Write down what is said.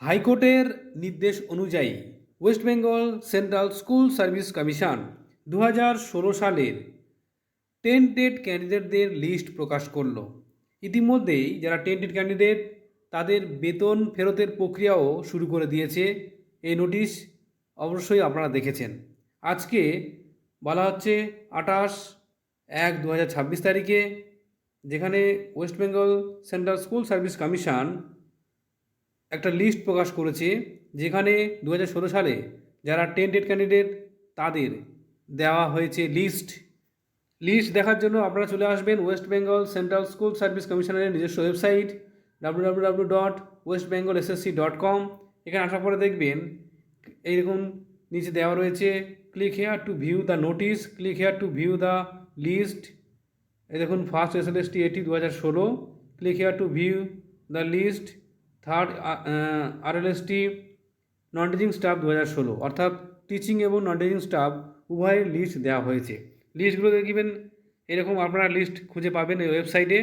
হাইকোর্টের নির্দেশ অনুযায়ী West Bengal central school service commission 2016 সালের টেন্টেড ক্যান্ডিডেটদের লিস্ট প্রকাশ করলো। ইতিমধ্যেই যারা টেন্টেড ক্যান্ডিডেট তাদের বেতন ফেরতের প্রক্রিয়াও শুরু করে দিয়েছে। এই নোটিশ অবশ্যই আপনারা দেখেছেন। আজকে বলা হচ্ছে 28/1/2026 তারিখে, যেখানে West Bengal central school service commission একটা লিস্ট প্রকাশ করেছে, যেখানে 2016 সালে যারা টেন্টেড ক্যান্ডিডেট তাদের দেওয়া হয়েছে লিস্ট দেখার জন্য আপনারা চলে আসবেন West Bengal central school service কমিশনের নিজস্ব ওয়েবসাইট www.westbengalssc.com। এখানে আসার পরে দেখবেন এইরকম নিচে দেওয়া রয়েছে click here to view the notice, click here to view the list. এই দেখুন first SLST 2016, click here to view the list. Third RLST non teaching staff 2016, অর্থাৎ টিচিং এবং নন টিচিং স্টাফ উভয়ের লিস্ট দেওয়া হয়েছে। লিস্টগুলো দেখবেন এরকম আপনারা লিস্ট খুঁজে পাবেন এই ওয়েবসাইটে।